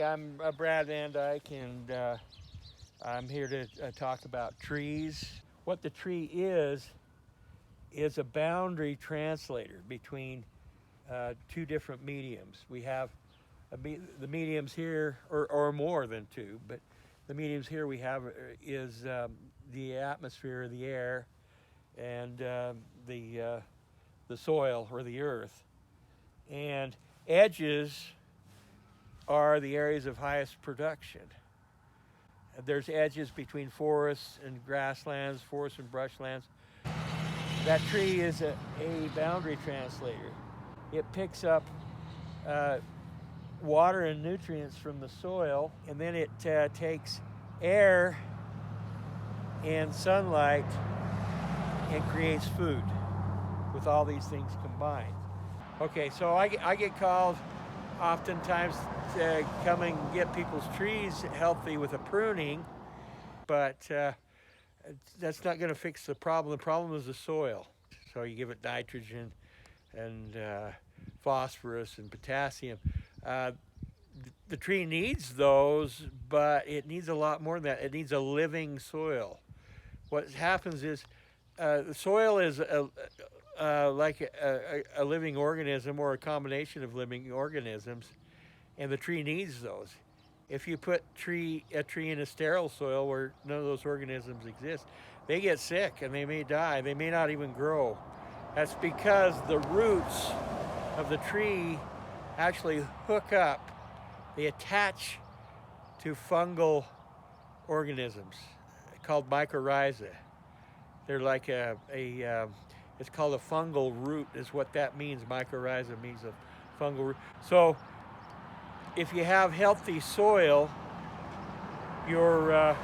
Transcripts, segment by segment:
I'm Brad Van Dyke, and I'm here to talk about trees. What the tree is a boundary translator between two different mediums. We have the mediums here, or more than two, but the mediums here we have is the atmosphere, the air, and the soil or the earth. And edges are the areas of highest production. There's edges between forests and grasslands, forests and brushlands. That tree is a boundary translator. It picks up water and nutrients from the soil, and then it takes air and sunlight and creates food with all these things combined. Okay, so I get called oftentimes to come and get people's trees healthy with a pruning, but that's not going to fix the problem. The problem is the soil. So you give it nitrogen and phosphorus and potassium. The tree needs those, but it needs a lot more than that. It needs a living soil. What happens is the soil is like a living organism, or a combination of living organisms, and the tree needs those. If you put a tree in a sterile soil where none of those organisms exist, they get sick and they may die. They may not even grow. That's because the roots of the tree actually hook up. They attach to fungal organisms called mycorrhiza. They're like it's called a fungal root is what that means. Mycorrhiza means a fungal root. So if you have healthy soil, your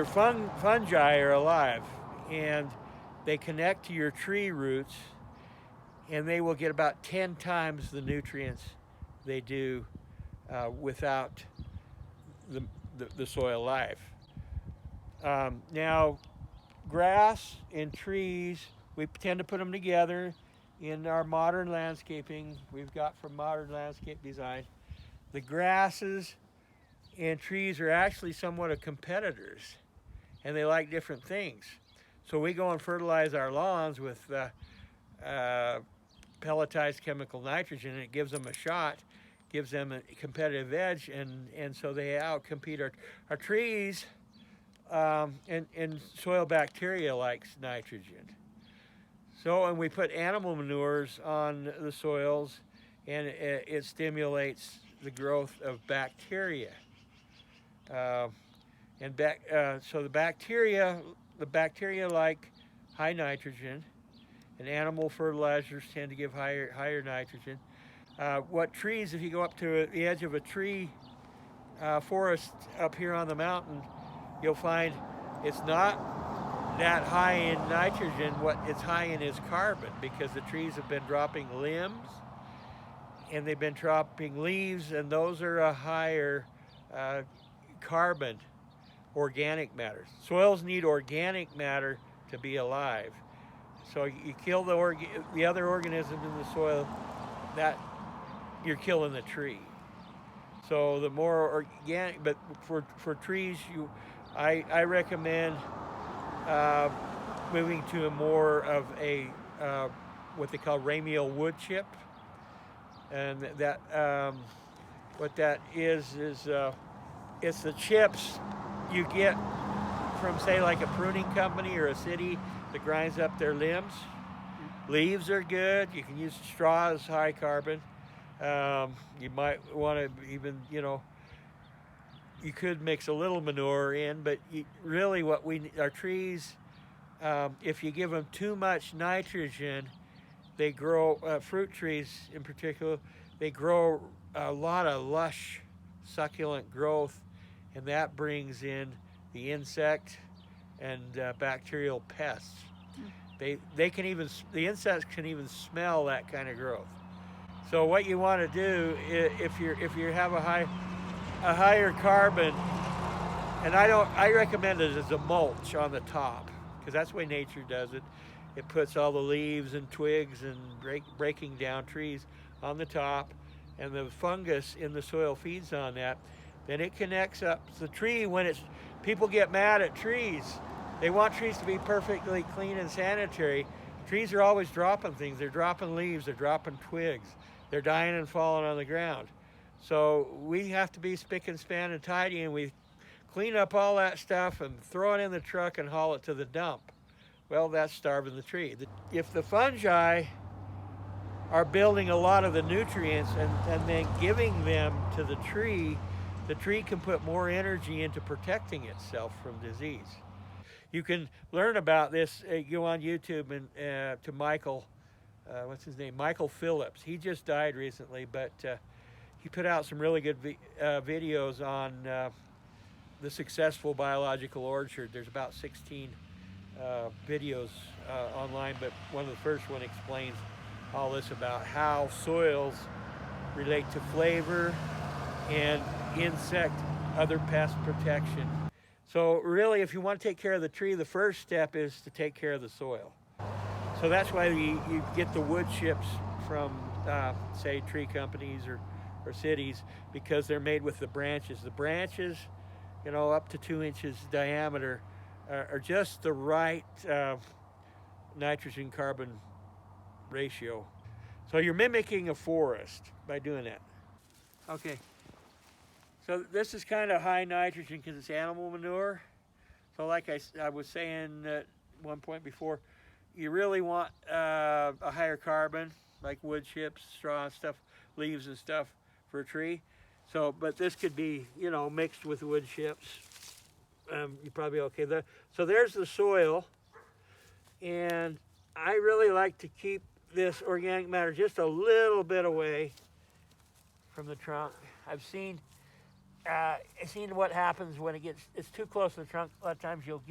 fungi are alive, and they connect to your tree roots, and they will get about 10 times the nutrients they do without the soil life. Now, grass and trees, we tend to put them together in our modern landscaping we've got from modern landscape design. The grasses and trees are actually somewhat of competitors, and they like different things. So we go and fertilize our lawns with pelletized chemical nitrogen, and it gives them a shot, gives them a competitive edge, and so they outcompete our trees. And soil bacteria likes nitrogen. So, and we put animal manures on the soils, and it stimulates the growth of bacteria. So the bacteria like high nitrogen, and animal fertilizers tend to give higher nitrogen. What trees, if you go up to the edge of a tree forest up here on the mountain, you'll find it's not that high in nitrogen. What it's high in is carbon, because the trees have been dropping limbs and they've been dropping leaves, and those are a higher carbon organic matter. Soils need organic matter to be alive. So you kill the other organisms in the soil, that you're killing the tree. So the more organic, but for trees, I recommend moving to a more of a what they call ramial wood chip, and that what that is it's the chips you get from, say, like a pruning company or a city that grinds up their limbs. Leaves are good. You can use straw as high carbon. You might want to even, you could mix a little manure in, but really what our trees, if you give them too much nitrogen, they grow, fruit trees in particular, they grow a lot of lush, succulent growth, and that brings in the insect and bacterial pests. They can even, the insects can even smell that kind of growth. So what you want to do, if you have a higher carbon, and I recommend it as a mulch on the top, because that's the way nature does it. It puts all the leaves and twigs and breaking down trees on the top, and the fungus in the soil feeds on that. Then it connects up the tree. People get mad at trees. They want trees to be perfectly clean and sanitary. Trees are always dropping things. They're dropping leaves, they're dropping twigs. They're dying and falling on the ground. So we have to be spick and span and tidy, and we clean up all that stuff and throw it in the truck and haul it to the dump. Well, that's starving the tree. If the fungi are building a lot of the nutrients and then giving them to the tree can put more energy into protecting itself from disease. You can learn about this, go on YouTube and to Michael, what's his name? Michael Phillips. He just died recently, but he put out some really good videos on the successful biological orchard. There's about 16 videos online, but one of the first one explains all this about how soils relate to flavor and insect, other pest protection. So really, if you want to take care of the tree, the first step is to take care of the soil. So that's why you get the wood chips from, say, tree companies or cities, because they're made with the branches. The branches, you know, up to 2 inches diameter, are just the right nitrogen-carbon ratio. So you're mimicking a forest by doing that. Okay. So this is kind of high nitrogen because it's animal manure. So like I was saying at one point before, you really want a higher carbon, like wood chips, straw and stuff, leaves and stuff for a tree. So, but this could be, you know, mixed with wood chips. You're probably okay there. So there's the soil. And I really like to keep this organic matter just a little bit away from the trunk. I've seen what happens when it's too close to the trunk. A lot of times you'll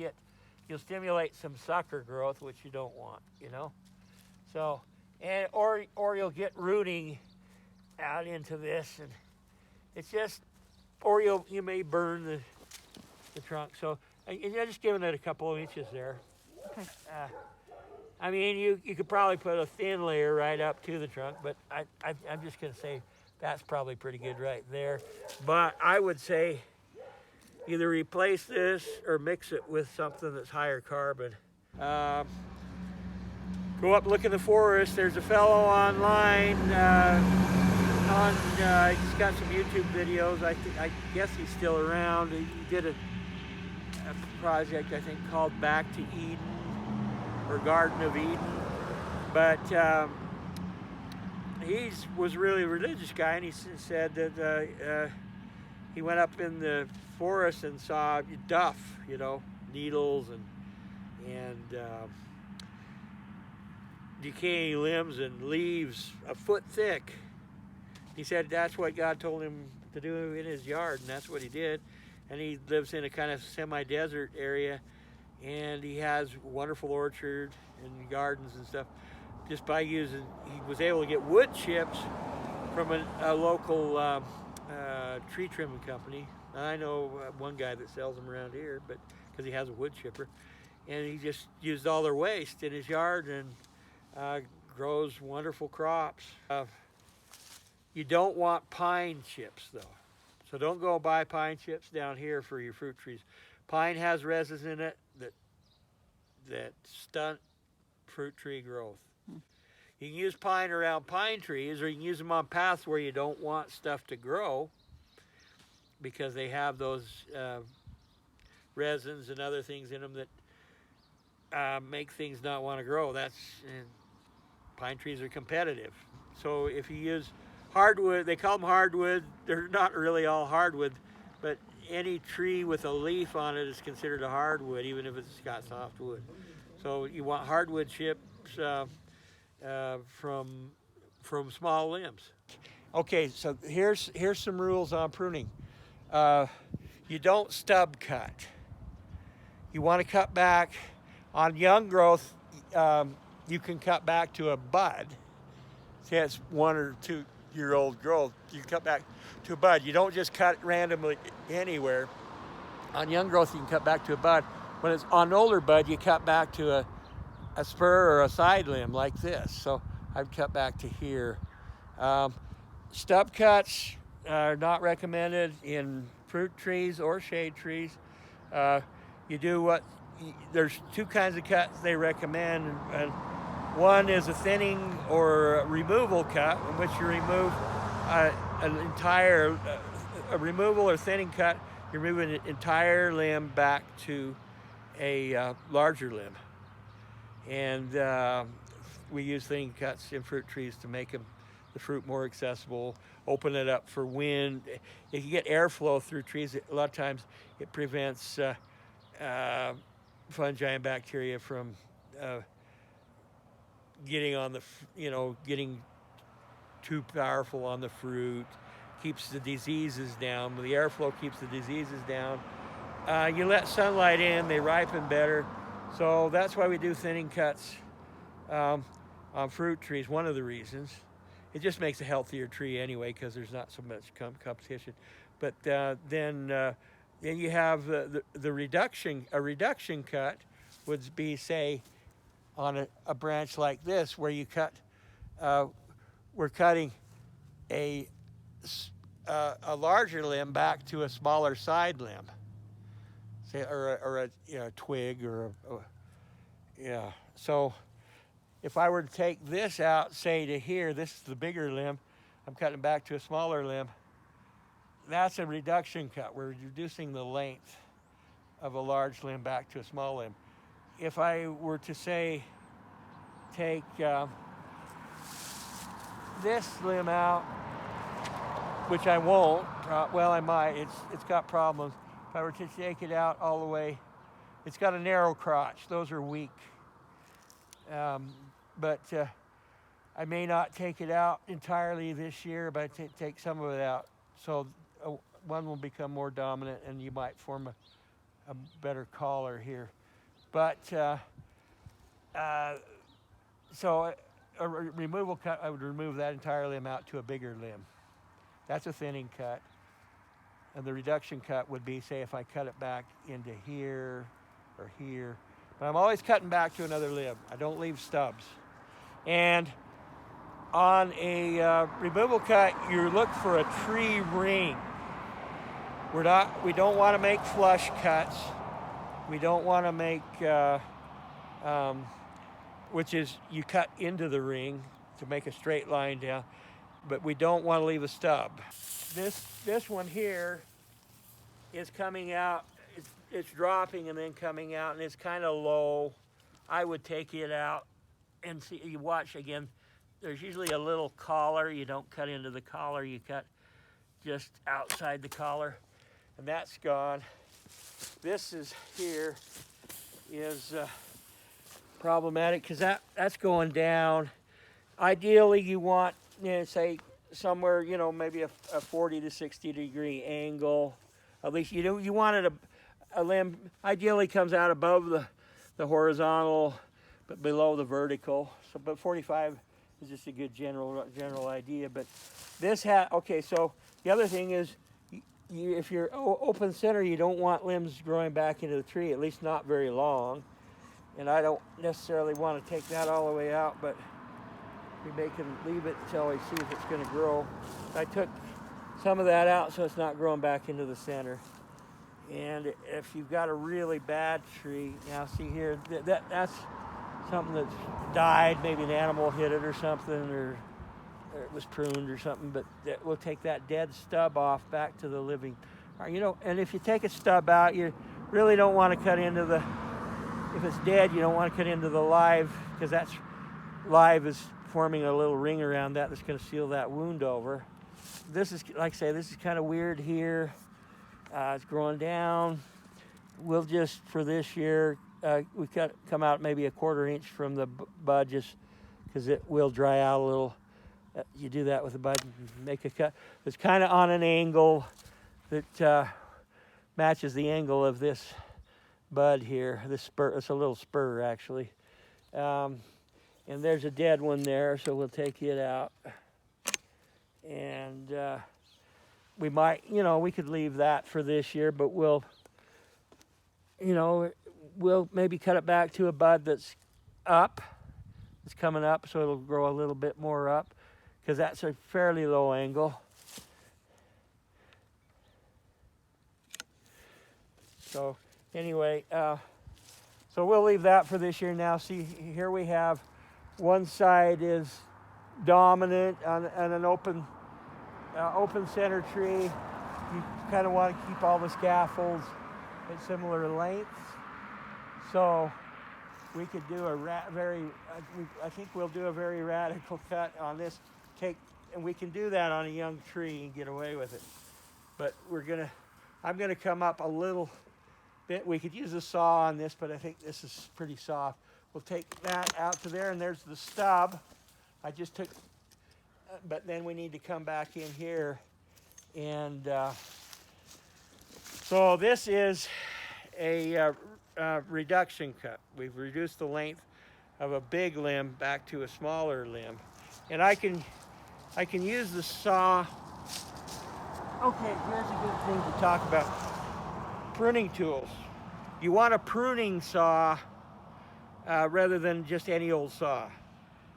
stimulate some sucker growth, which you don't want, you know. So, or you'll get rooting out into this, and it's just, or you may burn the trunk. So you're just giving it a couple of inches there. Okay. I mean, you could probably put a thin layer right up to the trunk, but I'm just going to say that's probably pretty good right there. But I would say either replace this or mix it with something that's higher carbon. Go up, look in the forest. There's a fellow online he's got some YouTube videos. I guess he's still around. He did a project, I think, called Back to Eden or Garden of Eden. But he was a really religious guy, and he said that he went up in the forest and saw duff, you know, needles and decaying limbs and leaves a foot thick. He said that's what God told him to do in his yard, and that's what he did. And he lives in a kind of semi-desert area, and he has a wonderful orchard and gardens and stuff. Just by he was able to get wood chips from a local tree trimming company. I know one guy that sells them around here, but because he has a wood chipper, and he just used all their waste in his yard and grows wonderful crops. You don't want pine chips though, so don't go buy pine chips down here for your fruit trees. Pine has resins in it that stunt fruit tree growth. You can use pine around pine trees, or you can use them on paths where you don't want stuff to grow, because they have those resins and other things in them that make things not want to grow. Pine trees are competitive. So if you use hardwood, they call them hardwood. They're not really all hardwood, but any tree with a leaf on it is considered a hardwood, even if it's got softwood. So you want hardwood chips from small limbs. Okay, so here's some rules on pruning. You don't stub cut. You want to cut back on young growth. You can cut back to a bud. Say it's 1 or 2 year old growth. You cut back to a bud. You don't just cut randomly anywhere. On young growth, you can cut back to a bud. When it's on older bud, you cut back to a spur or a side limb like this. So I'd cut back to here, Stub cuts are not recommended in fruit trees or shade trees. You do what, there's two kinds of cuts they recommend. And one is a thinning or removal cut, in which you remove an entire, a removal or thinning cut, you remove an entire limb back to a larger limb. And we use thinning cuts in fruit trees to make the fruit more accessible, open it up for wind. If you get airflow through trees, a lot of times it prevents fungi and bacteria from getting on the, getting too powerful on the fruit. Keeps the diseases down. The airflow keeps the diseases down. You let sunlight in, they ripen better. So that's why we do thinning cuts on fruit trees, one of the reasons. It just makes a healthier tree anyway, because there's not so much competition. But then you have the reduction. A reduction cut would be, say, on a branch like this, where you cut, we're cutting a larger limb back to a smaller side limb, say, or a twig, or yeah. So if I were to take this out, say to here, this is the bigger limb, I'm cutting back to a smaller limb. That's a reduction cut. We're reducing the length of a large limb back to a small limb. If I were to, say, take this limb out, which I won't, well, I might, it's got problems. If I were to take it out all the way, it's got a narrow crotch. Those are weak. But I may not take it out entirely this year, but I take some of it out. So one will become more dominant, and you might form a better collar here. But so a removal cut, I would remove that entire limb out to a bigger limb. That's a thinning cut. And the reduction cut would be, say, if I cut it back into here or here. But I'm always cutting back to another limb. I don't leave stubs. And on a removal cut, you look for a tree ring. We don't want to make flush cuts. We don't want to make, which is you cut into the ring to make a straight line down, but we don't want to leave a stub. This one here is coming out, it's dropping and then coming out, and it's kind of low. I would take it out and see, you watch again, there's usually a little collar. You don't cut into the collar, you cut just outside the collar, and that's gone. This is here is problematic because that's going down. Ideally, you want, say, somewhere, maybe a 40 to 60 degree angle. At least you wanted a limb ideally comes out above the horizontal, but below the vertical. So, but 45 is just a good general idea. But this okay. So the other thing is, if you're open center, you don't want limbs growing back into the tree, at least not very long. And I don't necessarily want to take that all the way out, but we can leave it until we see if it's going to grow. I took some of that out so it's not growing back into the center. And if you've got a really bad tree, now see here, that's something that's died, maybe an animal hit it or something, or it was pruned or something, but we'll take that dead stub off back to the living. And if you take a stub out, you really don't want to cut into if it's dead, you don't want to cut into the live, because that's live is forming a little ring around that's going to seal that wound over. This is, like I say, this is kind of weird here. It's growing down. We'll just, for this year, we come out maybe a 1/4 inch from the bud, just because it will dry out a little. You do that with the bud, make a cut. It's kind of on an angle that matches the angle of this bud here. This spur, it's a little spur actually. And there's a dead one there, so we'll take it out. And we might, we could leave that for this year, but we'll maybe cut it back to a bud that's up. It's coming up, so it'll grow a little bit more up. because that's a fairly low angle. So anyway, so we'll leave that for this year now. See, here we have one side is dominant on an open center tree. You kind of want to keep all the scaffolds at similar lengths. So we could do I think we'll do a very radical cut on this. And we can do that on a young tree and get away with it. But I'm gonna come up a little bit. We could use a saw on this, but I think this is pretty soft. We'll take that out to there, and there's the stub. I just took, but then we need to come back in here. And so this is a reduction cut. We've reduced the length of a big limb back to a smaller limb. And I can use the saw. Okay, here's a good thing to talk about. Pruning tools. You want a pruning saw rather than just any old saw.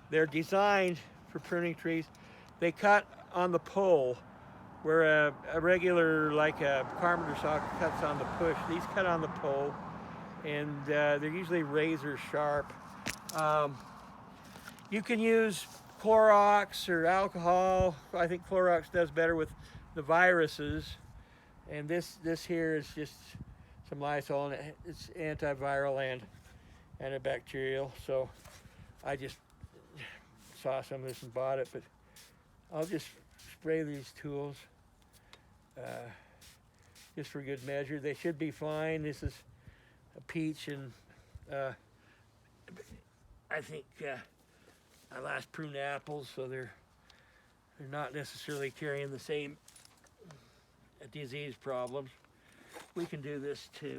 They're designed for pruning trees. They cut on the pole, where a regular, like a carpenter saw, cuts on the push. These cut on the pole, and they're usually razor sharp. You can use Clorox or alcohol. I think Clorox does better with the viruses. And this here is just some Lysol, and it's antiviral and antibacterial. So I just saw some of this and bought it, but I'll just spray these tools just for good measure. They should be fine. This is a peach, and I think I last pruned apples, so they're not necessarily carrying the same disease problems. We can do this too.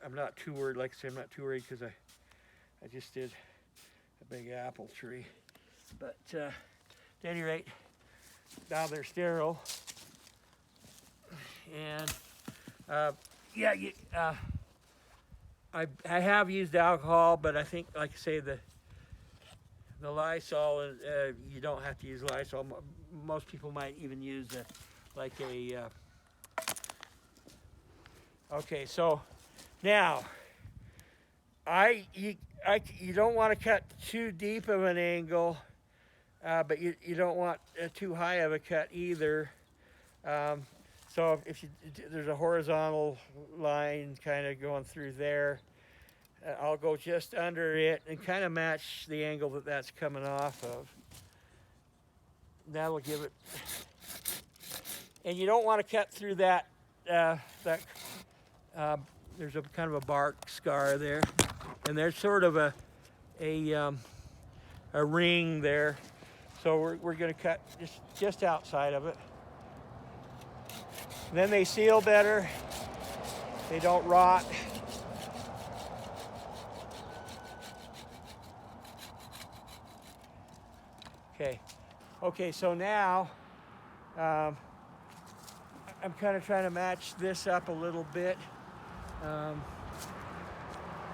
I'm not too worried. Like I said, I'm not too worried because I just did a big apple tree. But at any rate, now they're sterile. And I have used alcohol, but I think, like I say, the Lysol, you don't have to use Lysol. Most people might even use okay, so now you don't want to cut too deep of an angle, but you don't want too high of a cut either. So if there's a horizontal line kind of going through there, I'll go just under it and kind of match the angle that's coming off of. That'll give it. And you don't want to cut through that. There's a kind of a bark scar there, and there's sort of a ring there. So we're going to cut just outside of it. And then they seal better. They don't rot. Okay, so now I'm kind of trying to match this up a little bit.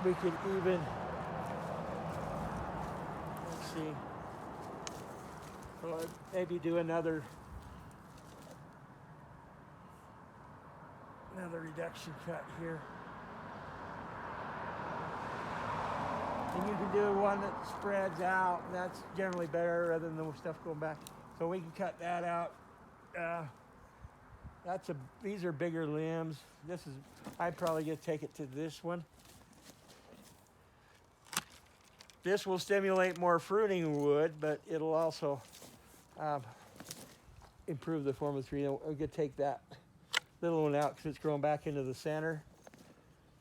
We could even, let's see, maybe do another reduction cut here. And you can do one that spreads out, and that's generally better rather than the stuff going back. So we can cut that out. These are bigger limbs. I'd probably just take it to this one. This will stimulate more fruiting wood, but it'll also improve the form of the tree. I'm gonna take that little one out because it's growing back into the center.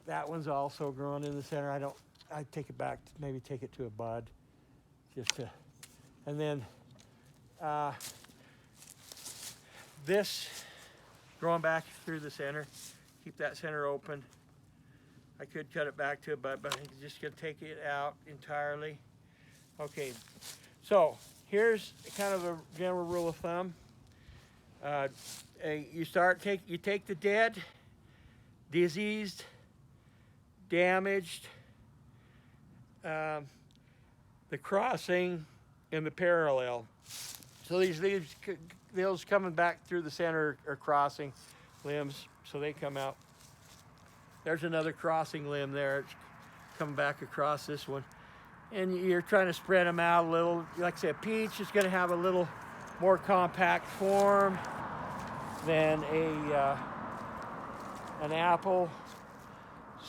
That one's also growing in the center. I'd take it back, maybe take it to a bud, and then this growing back through the center. Keep that center open. I could cut it back to a bud, but I'm just gonna take it out entirely. Okay, so here's kind of a general rule of thumb. You take the dead, diseased, damaged, the crossing, in the parallel. So those coming back through the center are crossing limbs, so they come out. There's another crossing limb there. It's coming back across this one. And you're trying to spread them out a little. Like I said, peach is going to have a little more compact form than an apple.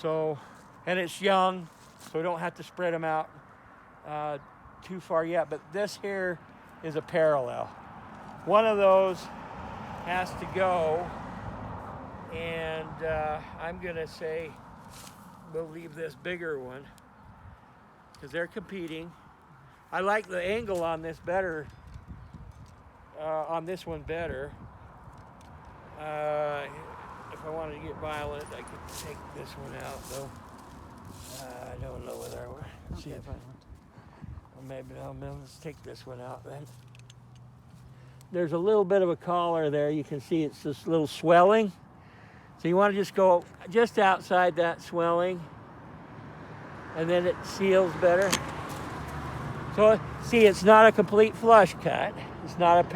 So, and it's young, so we don't have to spread them out too far yet. But this here is a parallel. One of those has to go, and I'm going to say we'll leave this bigger one because they're competing. I like the angle on this better, on this one better. If I wanted to get violent, I could take this one out, though. I don't know whether I will. Let's see if I... Well, maybe let's take this one out then. There's a little bit of a collar there. You can see it's this little swelling. So you want to just go just outside that swelling, and then it seals better. So see, it's not a complete flush cut. It's not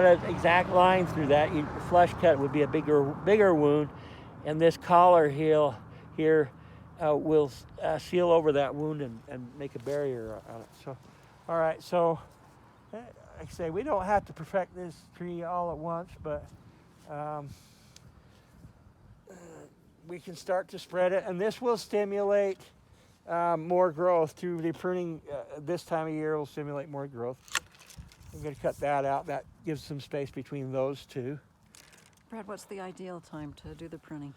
an exact line through that. A flush cut would be a bigger wound, and this collar here will seal over that wound and make a barrier on it. So, all right. So, like I say, we don't have to perfect this tree all at once, but we can start to spread it, and this will stimulate more growth through the pruning. This time of year will stimulate more growth. I'm going to cut that out. That gives some space between those two. Brad, what's the ideal time to do the pruning?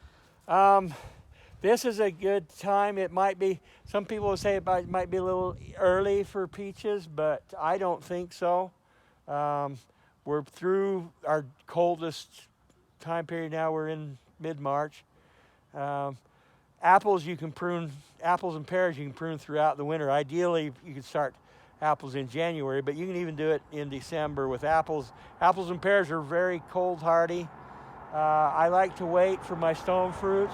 This is a good time. It might be, some people will say it might be a little early for peaches, but I don't think so. We're through our coldest time period now. We're in mid-March. Apples and pears you can prune throughout the winter. Ideally, you could start apples in January, but you can even do it in December with apples. Apples and pears are very cold hardy. I like to wait for my stone fruits.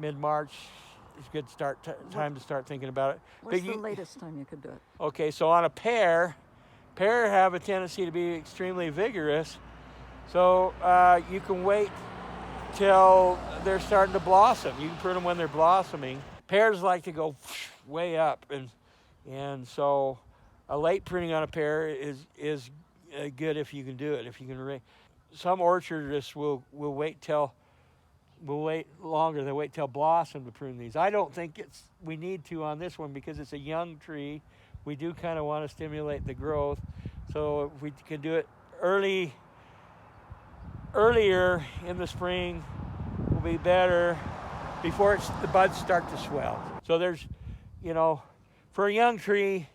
Mid-March is a good time to start thinking about it. What's the latest time you could do it? Okay, so on a pear have a tendency to be extremely vigorous. So you can wait till they're starting to blossom. You can prune them when they're blossoming. Pears like to go way up, and so a late pruning on a pear is good if you can do it. If you can, some orchardists will wait longer. They wait till blossom to prune these. I don't think we need to on this one because it's a young tree. We do kind of want to stimulate the growth, so if we can do it earlier in the spring will be better before the buds start to swell. So there's, for a young tree,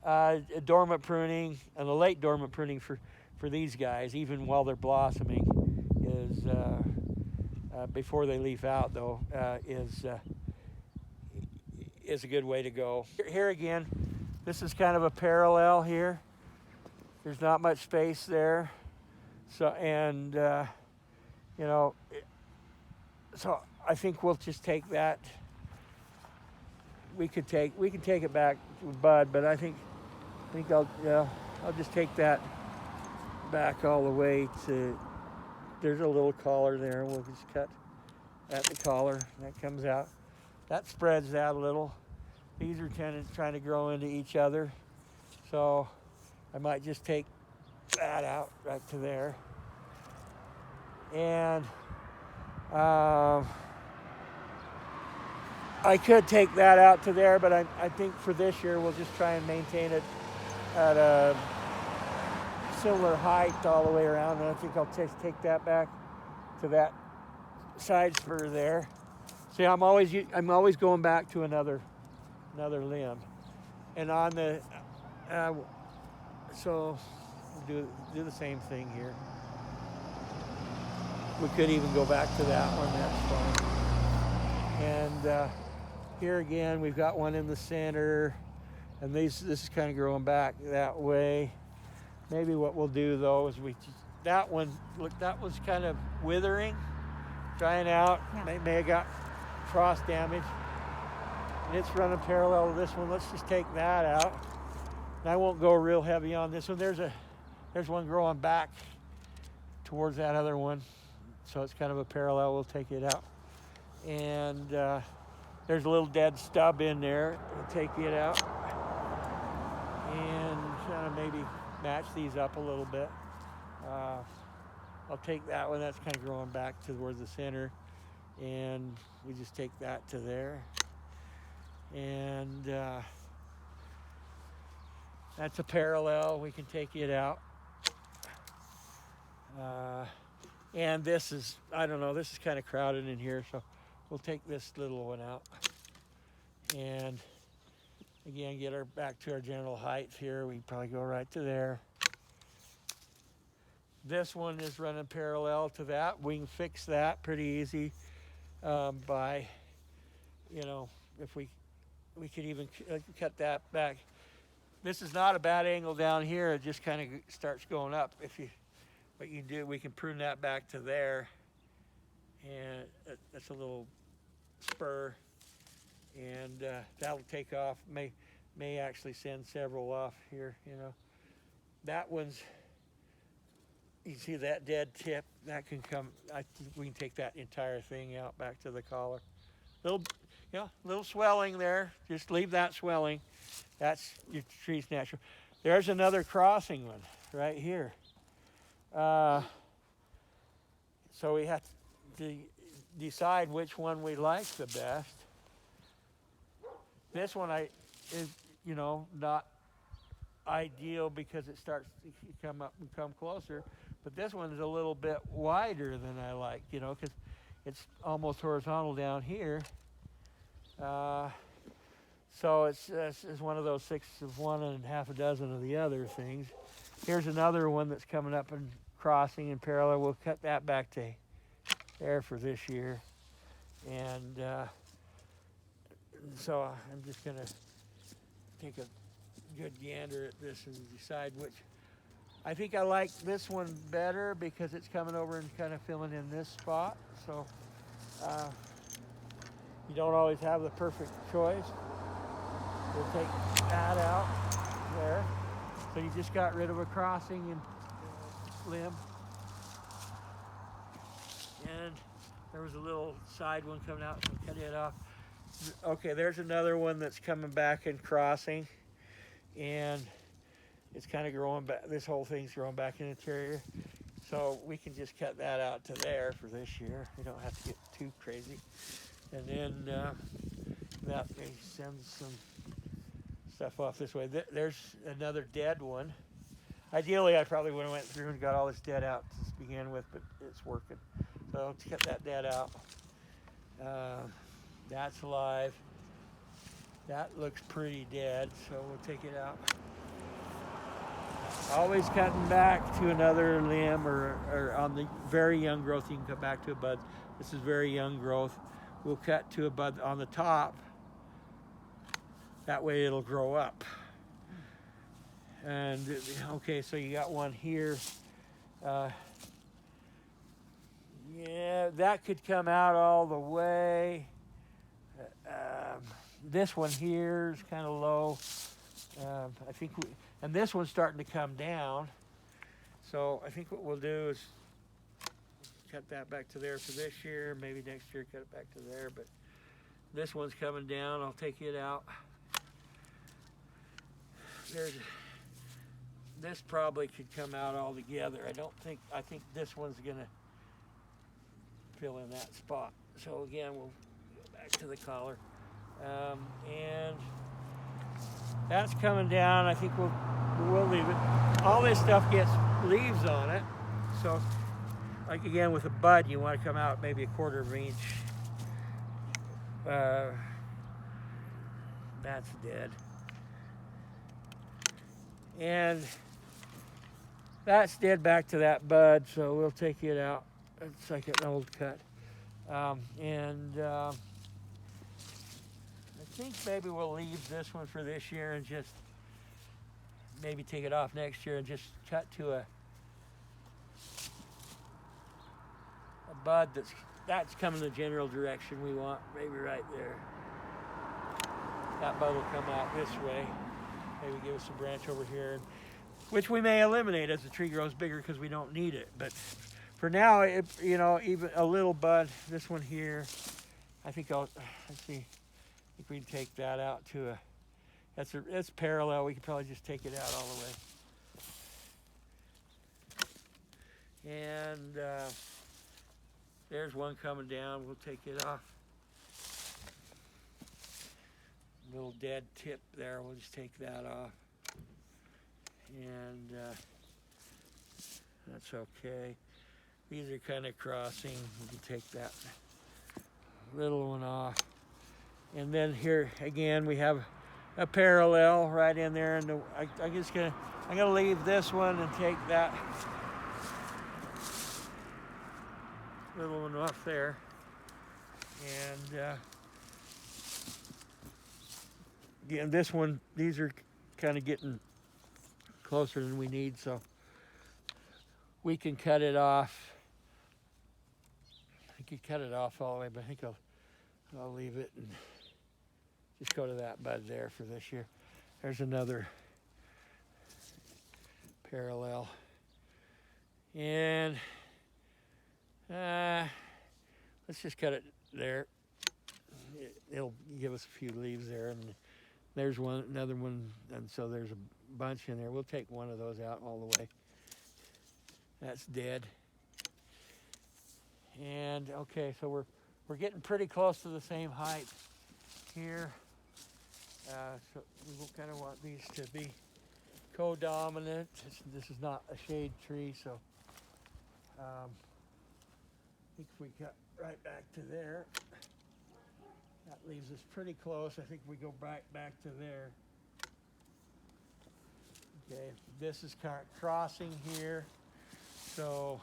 a dormant pruning and a late dormant pruning for these guys, even while they're blossoming, is before they leaf out though, is a good way to go. Here again, this is kind of a parallel here. There's not much space there. So, so I think we'll just take that. We can take it back with bud, but I think I'll just take that back all the way to. There's a little collar there. We'll just cut at the collar. That comes out. That spreads out a little. These are trying to grow into each other, so I might just take that out right to there. And I could take that out to there, but I think for this year we'll just try and maintain it at a similar height all the way around, and I think I'll take that back to that side spur there. See, I'm always going back to another limb, and on the so we'll do the same thing here. We could even go back to that one. That's fine. And here again, we've got one in the center, and this is kind of growing back that way. Maybe what we'll do though is that one that was kind of withering, drying out. Yeah. May have got frost damage, and it's running parallel to this one. Let's just take that out. And I won't go real heavy on this one. There's one growing back towards that other one, so it's kind of a parallel. We'll take it out. And there's a little dead stub in there. We'll take it out and kind of maybe match these up a little bit. I'll take that one. That's kind of growing back towards the center, and we just take that to there. And that's a parallel. We can take it out. And this is, I don't know, this is kind of crowded in here, so we'll take this little one out. And again, get her back to our general height here. We can probably go right to there. This one is running parallel to that. We can fix that pretty easy by, you know, if we could even cut that back. This is not a bad angle down here. It just kind of starts going up. What you do, we can prune that back to there, and that's a little spur, and that'll take off. May actually send several off here. You know, that one's. You see that dead tip? That can come. I think we can take that entire thing out back to the collar. Little swelling there. Just leave that swelling. That's your tree's natural. There's another crossing one right here. So we have to decide which one we like the best. This one is not ideal because it starts to come closer, but this one is a little bit wider than I like, because it's almost horizontal down here. So it's one of those 6 of one and half a dozen of the other things. Here's another one that's coming up and crossing in parallel. We'll cut that back to there for this year. And so I'm just going to take a good gander at this and decide which. I think I like this one better because it's coming over and kind of filling in this spot. So you don't always have the perfect choice. We'll take that out there. So you just got rid of a crossing and limb. And there was a little side one coming out, so cut it off. Okay, there's another one that's coming back and crossing. And it's kind of growing back. This whole thing's growing back in the interior. So we can just cut that out to there for this year. We don't have to get too crazy. And then that may send some stuff off this way. There's another dead one. Ideally, I probably would have went through and got all this dead out to begin with, but it's working. So let's cut that dead out. That's alive. That looks pretty dead, so we'll take it out. Always cutting back to another limb or on the very young growth, you can cut back to a bud. This is very young growth. We'll cut to a bud on the top. That way it'll grow up. And okay, so you got one here. Yeah, that could come out all the way. This one here is kind of low. I think and this one's starting to come down. So I think what we'll do is cut that back to there for this year. Maybe next year cut it back to there. But this one's coming down. I'll take it out. This probably could come out all together. I think this one's gonna fill in that spot. So again, we'll go back to the collar. And that's coming down. I think we'll leave it. All this stuff gets leaves on it. So like again with a bud, you want to come out maybe 1/4 of an inch. That's dead. And that's dead back to that bud, so we'll take it out. It's like an old cut. I think maybe we'll leave this one for this year and just maybe take it off next year and just cut to a bud that's coming the general direction we want, maybe right there. That bud will come out this way. maybe give us a branch over here, which we may eliminate as the tree grows bigger because we don't need it. But for now, even a little bud, this one here, I think let's see, I think we can take that out to that's parallel. We could probably just take it out all the way. And there's one coming down. We'll take it off. Little dead tip there. We'll just take that off. And that's okay. These are kind of crossing. We can take that little one off. And then here again we have a parallel right in there, and I'm gonna leave this one and take that little one off there. And again, this one, these are kind of getting closer than we need, so we can cut it off. I could cut it off all the way, but I think I'll leave it and just go to that bud there for this year. There's another parallel. And let's just cut it there. It'll give us a few leaves there, and there's another one, and so there's a bunch in there. We'll take one of those out all the way. That's dead. And okay, so we're getting pretty close to the same height here. So we will kind of want these to be co-dominant. This is not a shade tree, so I think if we cut right back to there, that leaves us pretty close. I think we go back to there. Okay, this is kind of crossing here, so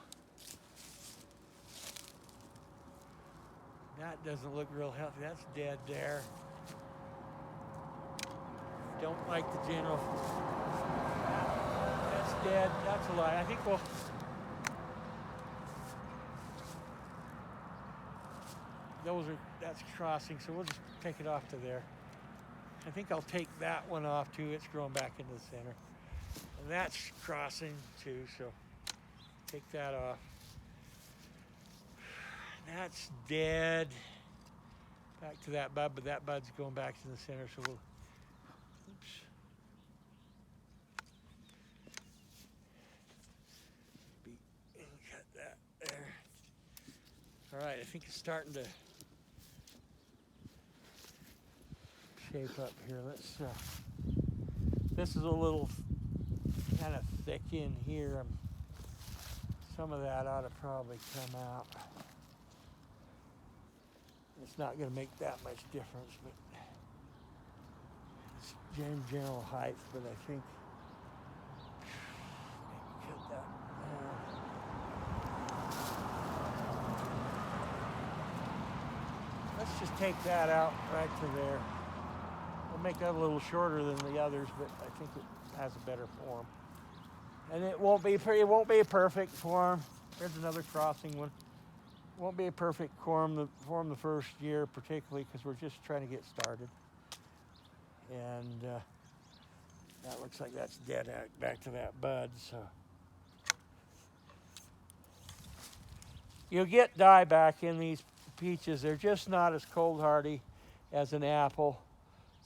that doesn't look real healthy. That's dead there. Don't like the general. That's dead. That's a lie. I think that's crossing, so we'll just take it off to there. I think I'll take that one off too. It's growing back into the center. And that's crossing too, so take that off. That's dead. Back to that bud, but that bud's going back to the center, so we'll, oops. Cut that there. All right, I think it's starting to shape up here. This is a little kind of thick in here. Some of that ought to probably come out. It's not going to make that much difference, but it's general height. But I think maybe cut that. Let's just take that out right to there. We'll make that a little shorter than the others, but I think it has a better form. And it won't be a perfect form. There's another crossing one. It won't be a perfect form the first year, particularly because we're just trying to get started. And that looks like that's dead back to that bud. So you'll get dieback in these peaches. They're just not as cold hardy as an apple.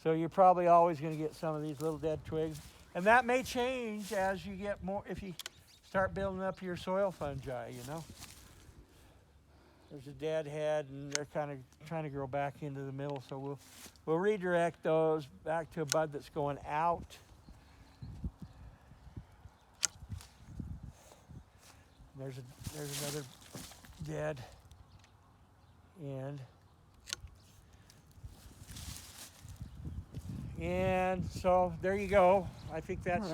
So you're probably always going to get some of these little dead twigs. And that may change as you get more, if you start building up your soil fungi, you know. There's a dead head, and they're kind of trying to grow back into the middle. So we'll redirect those back to a bud that's going out. There's another dead end. And so there you go. I think that's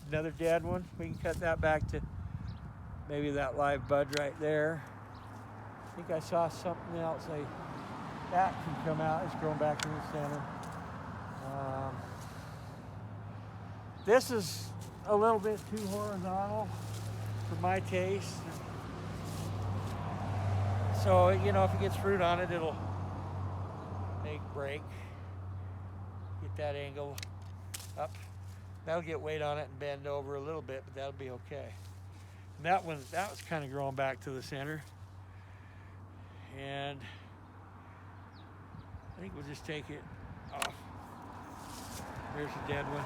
another dead one. We can cut that back to maybe that live bud right there. I think I saw something else. That can come out. It's growing back in the center. This is a little bit too horizontal for my taste. So, you know, if it gets fruit on it, it'll break. Get that angle up. That'll get weight on it and bend over a little bit, but that'll be okay. And that was kind of growing back to the center. And I think we'll just take it off. There's a dead one.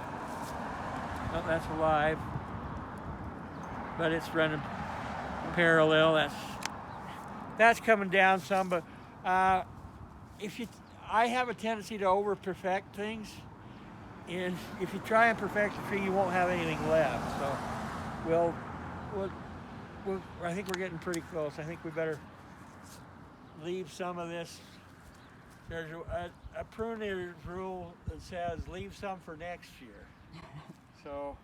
Oh, that's alive, but it's running parallel. That's coming down some, but I have a tendency to over perfect things, and if you try and perfect the tree, you won't have anything left. So I think we're getting pretty close. I think we better leave some of this. There's a pruner's rule that says leave some for next year. So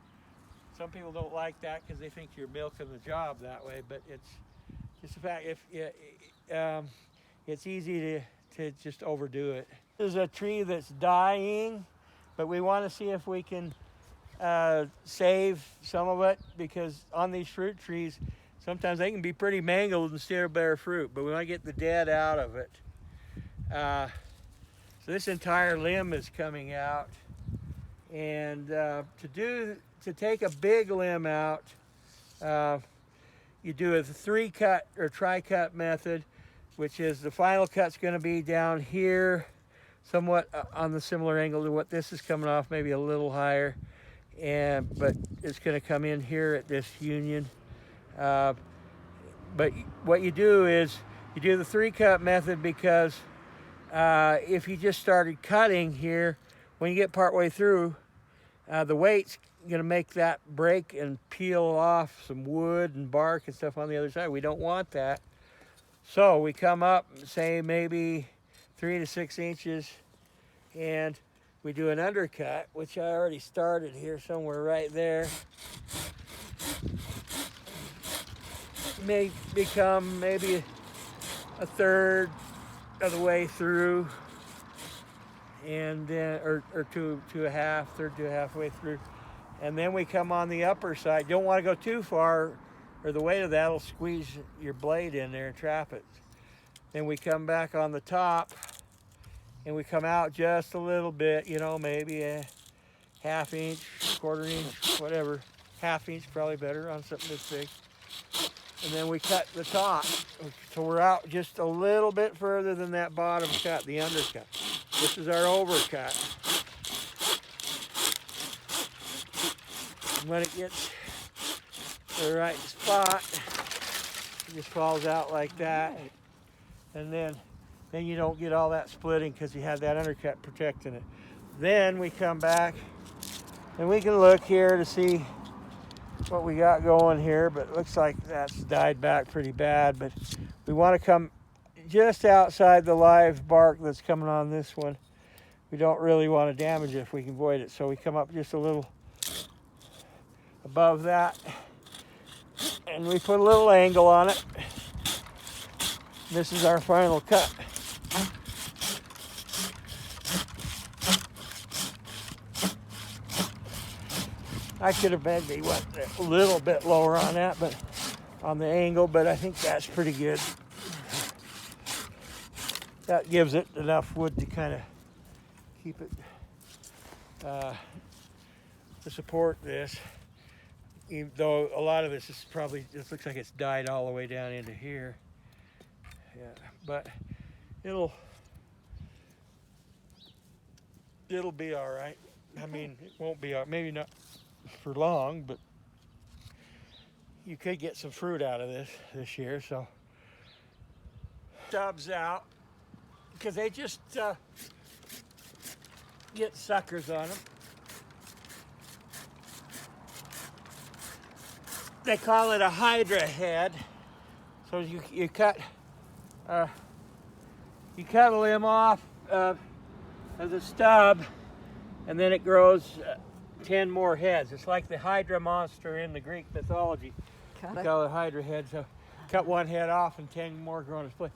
some people don't like that because they think you're milking the job that way, but it's just a fact. It's easy to just overdo it. This is a tree that's dying, but we want to see if we can save some of it, because on these fruit trees, sometimes they can be pretty mangled and still bear fruit, but we want to get the dead out of it. So this entire limb is coming out, and to take a big limb out, you do a 3-cut or tri-cut method, which is the final cut's going to be down here, somewhat on the similar angle to what this is coming off, maybe a little higher, but it's going to come in here at this union. But what you do is you do the 3-cut method, because if you just started cutting here, when you get partway through, the weight's going to make that break and peel off some wood and bark and stuff on the other side. We don't want that. So we come up, say maybe 3 to 6 inches, and we do an undercut, which I already started here somewhere right there. May become maybe a third of the way through, and then or two to a half, third to a halfway through, and then we come on the upper side. Don't want to go too far, or the weight of that will squeeze your blade in there and trap it. Then we come back on the top, and we come out just a little bit, maybe a ½ inch, ½ inch, whatever. ½ inch probably better on something this big. And then we cut the top, so we're out just a little bit further than that bottom cut, the undercut. This is our overcut. And when it gets to the right spot, it just falls out like that. And then you don't get all that splitting because you have that undercut protecting it. Then we come back and we can look here to see what we got going here, but it looks like that's died back pretty bad. But we want to come just outside the live bark that's coming on this one. We don't really want to damage it if we can avoid it, so we come up just a little above that, and we put a little angle on it. This is our final cut. I could have maybe went a little bit lower on that, but on the angle, but I think that's pretty good. That gives it enough wood to kind of keep it, to support this. Even though a lot of this is probably, this looks like it's died all the way down into here. Yeah, but it'll be all right. I mean, it won't be, maybe not for long, but you could get some fruit out of this year. So stubs out, because they just get suckers on them. They call it a hydra head. So you cut a limb off of the stub, and then it grows 10 more heads. It's like the Hydra monster in the Greek mythology. We call it Hydra head. So cut one head off and 10 more grow in its place.